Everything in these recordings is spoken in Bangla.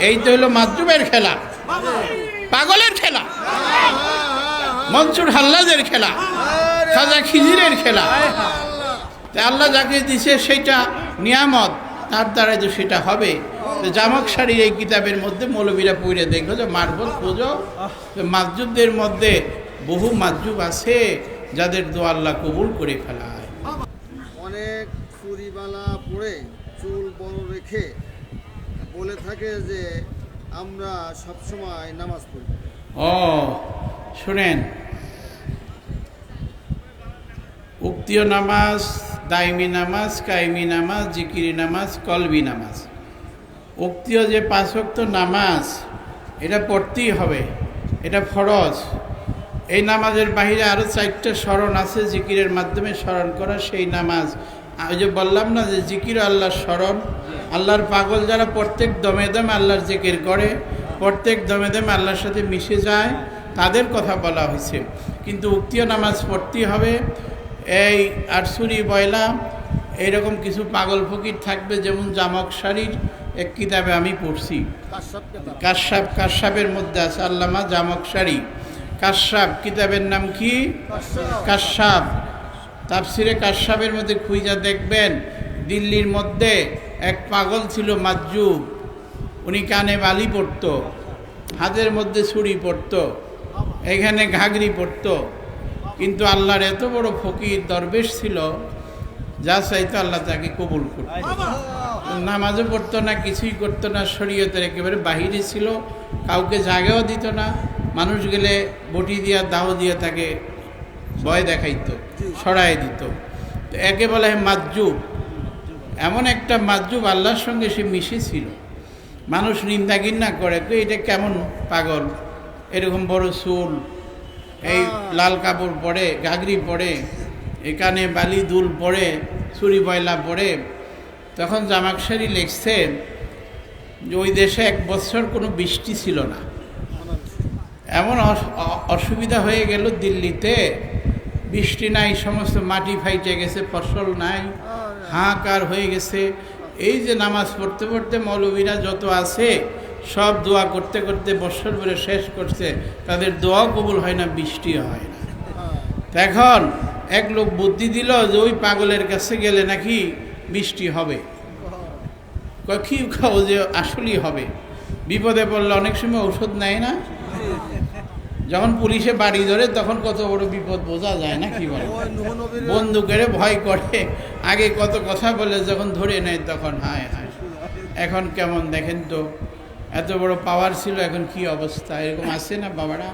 এই তো হলো মাজুবের খেলা, পাগলের খেলা, মনসুর হাল্লাদের খেলা, খাজা খিজিরের খেলা। আল্লাহ যাকে দিছে সেটা নিয়ামত, তার দ্বারাই তো সেটা হবে। তো জামক শাড়ির এই কিতাবের মধ্যে মৌলবীরা পড়ে দেখলো যে মার্বল পুজো, মাজুবদের মধ্যে বহু মাজুব আছে যাদের দোয়া আল্লাহ কবুল করে ফেলায়। অনেক চুরিবালা পরে চুল বড় রেখে বলে থাকে যে আমরা সবসময় নামাজ পড়ি। ও শুনেন, উক্তিয় নামাজ, দাইমি নামাজ, কায়েমি নামাজ, জিকিরি নামাজ, কলবি নামাজ। উক্তিয় যে 5 ওয়াক্ত নামাজ এটা পড়তেই হবে, এটা ফরজ। এই নামাজের বাহিরে আরও 4টা স্মরণ আছে জিকিরের মাধ্যমে স্মরণ করা, সেই নামাজ। ওই যে বললাম না যে জিকির আল্লাহর স্মরণ, আল্লাহর পাগল যারা প্রত্যেক দমে দমে আল্লাহর জিকির করে, প্রত্যেক দমে দমে আল্লাহর সাথে মিশে যায়, তাদের কথা বলা হয়েছে। কিন্তু উক্তিয় নামাজ পড়তেই হবে। এই আরসুরি বয়লা এইরকম কিছু পাগল ফকির থাকবে, যেমন জামক শাড়ির এক কিতাবে আমি পড়ছি, কাশ্যাপের মধ্যে আছে আল্লামা জামক শাড়ি কাশ্যাপ, কিতাবের নাম কি? কাশ্যাপ। তাফসিরে কাশ্যাপের মধ্যে খুঁজা দেখবেন, দিল্লির মধ্যে এক পাগল ছিল মাজুব। উনি কানে বালি পড়তো, হাতের মধ্যে ছুরি পড়তো, এখানে ঘাগরি পড়তো। কিন্তু আল্লাহর এত বড় ফকির দরবেশ ছিল, যা চাইতো আল্লাহ তাকে কবুল করত। নামাজও পড়তো না, কিছুই করতো না, শরীয়তের একেবারে বাহিরে ছিল, কাউকে জায়গাও দিত না। মানুষ গেলে বটি দিয়া দাও দিয়ে তাকে ভয় দেখাইতো, সরাই দিত। তো একে বলা হয় মাজুব। এমন একটা মাজুব, আল্লাহর সঙ্গে সে মিশেছিল। মানুষ নিন্দা ঘিন্না করে, তো এটা কেমন পাগল, এরকম বড় চুল, এই লাল কাপড় পরে, ঘাগরি পরে, এখানে বালি দুল পরে, চুরি বয়লা পরে। তখন জামাকশারি লিখছে যে ওই দেশে 1 বছর কোনো বৃষ্টি ছিল না। এমন অসুবিধা হয়ে গেল দিল্লিতে, বৃষ্টি নাই, সমস্ত মাটি ফাইটে গেছে, ফসল নাই, হাহাকার হয়ে গেছে। এই যে নামাজ পড়তে পড়তে মৌলবীরা যত আছে সব দোয়া করতে করতে বছর ভরে শেষ করছে, তাদের দোয়াও কবুল হয় না, বৃষ্টিও হয় না। এখন এক লোক বুদ্ধি দিল যে ওই পাগলের কাছে গেলে নাকি বৃষ্টি হবে। কি খাও যে আসলেই হবে। বিপদে পড়লে অনেক সময় ঔষধ নেয় না, যখন পুলিশে বাড়ি ধরে তখন কত বড় বিপদ বোঝা যায় না, কি বলে, বন্দুকের ভয় করে, আগে কত কথা বলে, যখন ধরে নেয় তখন হায় হায়। এখন কেমন দেখেন তো, এত বড় পাওয়ার ছিল, এখন কি অবস্থা, এরকম আছে না বাবারা।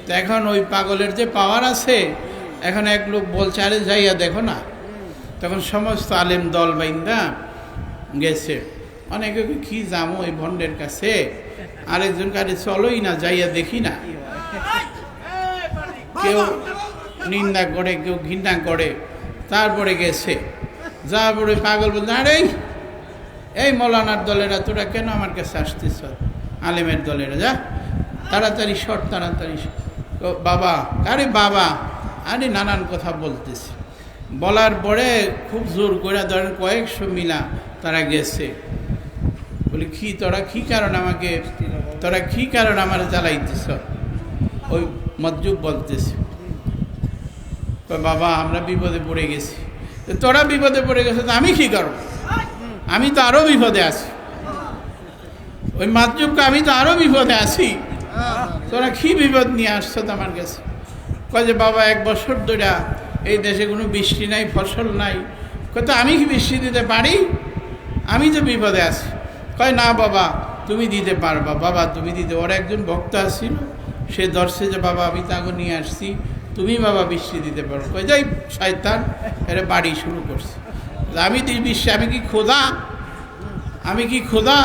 তো এখন ওই পাগলের যে পাওয়ার আছে, এখন এক লোক বলছে আরে যাইয়া দেখো না। তখন সমস্ত আলেম দল বাইন্দা গেছে। অনেকে কি যাবো এই ভণ্ডের কাছে, আরেকজন কারে চলোই না, যাইয়া দেখি না। কেউ নিন্দা করে, কেউ ঘৃণা করে, তারপরে গেছে। যাওয়ার পরে পাগল বলতে, আরে এই মৌলানার দলেরা তোরা কেন আমার কাছে আসতেছ, আলেমের দলেরা যা তাড়াতাড়ি সর, তাড়াতাড়ি। বাবা, আরে বাবা, আরে নানান কথা বলতেছে। বলার পরে খুব জোর করে ধরেন কয়েকশো মিলা তারা গেছে। বলি কি তোরা কি কারণ আমাকে, তোরা কি কারণ আমার জ্বালাইতেছ? ওই মজ্জুব বলতেছে, বাবা আমরা বিপদে পড়ে গেছি। তোরা বিপদে পড়ে গেছে তো আমি কি করব? আমি তো আরো বিপদে আছি। ওই মাজুবকে, আমি তো আরো বিপদে আছি, তোরা কি বিপদ নিয়ে আসছো আমার কাছে? কয় যে বাবা 1 বছর ধরে এই দেশে কোনো বৃষ্টি নাই, ফসল নাই। কয় তো আমি কি বৃষ্টি দিতে পারি? আমি তো বিপদে আছি। কয় না বাবা তুমি দিতে পারবা, বাবা তুমি দিতে। ওর একজন ভক্ত আসছিল, সে ধরছে যে বাবা আমি তাকে নিয়ে আসছি, তুমি বাবা বৃষ্টি দিতে পারো। কয় যাই শয়তান, এরা বাড়ি শুরু করছে। আমি বৃষ্টি, আমি কি খোদা? আমি কি খোদা?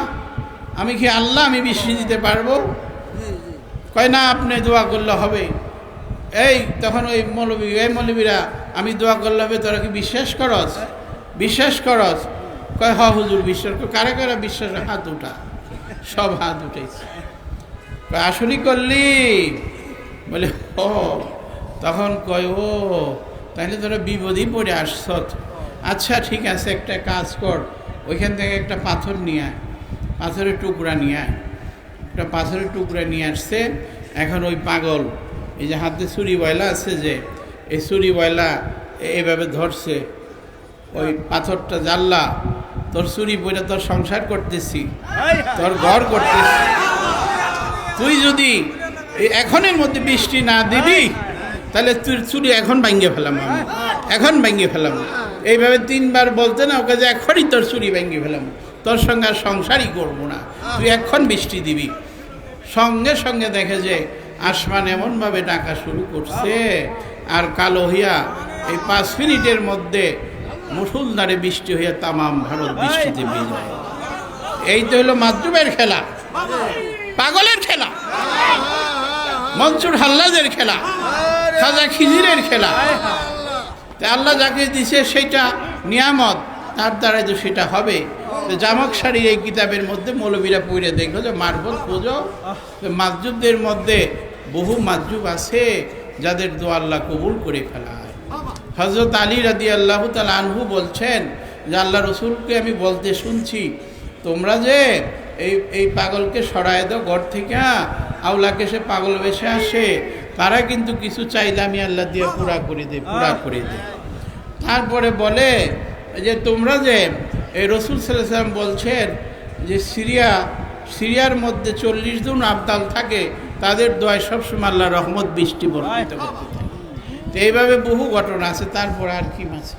আমি কি আল্লাহ? আমি বৃষ্টি দিতে পারবো? কয় না আপনি দোয়া করলে হবে। এই তখন ওই মৌলবী, এই মৌলবীরা, আমি দোয়া করলে হবে, তোরা কি বিশ্বাস করস? বিশ্বাস করস? কয় হ হুজুর বিশ্বাস কর। কারা কারা বিশ্বাস? হাত উঠা, সব হাত উঠেছে। কয় আসলেই করলি? বলে ও। তখন কয় ও তাহলে তোরা বিপদেই পড়ে আসছ। আচ্ছা ঠিক আছে, একটা কাজ কর, ওইখান থেকে একটা পাথর নিয়ে আয়, পাথরের টুকরা নিয়ে আয়। একটা পাথরের টুকরা নিয়ে আসছে। এখন ওই পাগল এই যে হাতে ছুরি বয়লা আছে, যে এই ছুরি বয়লা এইভাবে ধরছে ওই পাথরটা, জাল্লা তোর ছুরি বইটা তোর সংসার করতেছি, তোর ঘর করতেছি, তুই যদি এখনের মধ্যে বৃষ্টি না দিবি তাহলে তুই চুরি এখন ভাঙ্গে ফেলাম, আমি এখন ভাঙ্গে ফেলাম। এইভাবে 3 বার বলতে না ওকে যে এখনই তোর চুরি ভাঙ্গে ফেলাম, তোর সঙ্গে আর সংসারই করবো না, তুই এখন বৃষ্টি দিবি। সঙ্গে সঙ্গে দেখে যে আসমান এমনভাবে ডাকা শুরু করছে আর কালো হইয়া এই 5 মিনিটের মধ্যে মুষলধারে বৃষ্টি হইয়া তামাম ভারত বৃষ্টিতে ভিজে যায়। এই তো হলো মাজনুবের খেলা, পাগলের খেলা, মনসুর হাল্লাদের খেলা, খাজা খিজিরের খেলা। আল্লাহ যাকে দিছে সেটা নিয়ামত, তার দ্বারাই তো সেটা হবে। তো জামকশাড়ি এই কিতাবের মধ্যে মৌলবীরা পড়ে দেখলো যে মার্বল পুজো, মাজুবদের মধ্যে বহু মাজুব আছে যাদের দোয়া আল্লাহ কবুল করে ফেলায়। হযরত আলী রাদিয়াল্লাহু তাআলা আনহু বলছেন যে আল্লাহ রসুলকে আমি বলতে শুনছি, তোমরা যে এই পাগলকে সরায় দাও ঘর থেকে, আওলাকে সে পাগল বেশে আসে, তারা কিন্তু কিছু চাইলে আমি আল্লাহ দিয়ে পুরা করে দিই, পুরা করে দিই। তারপরে বলে যে তোমরা যে এই রসুল সাল্লাল্লাহু আলাইহি ওয়াসাল্লাম বলছেন যে সিরিয়ার মধ্যে 40 জন আবদাল থাকে, তাদের দোয়ায় সবসময় আল্লাহ রহমত বৃষ্টি বর্ষিত করতে থাকে। তো এইভাবে বহু ঘটনা আছে। তারপর আর কি আছে?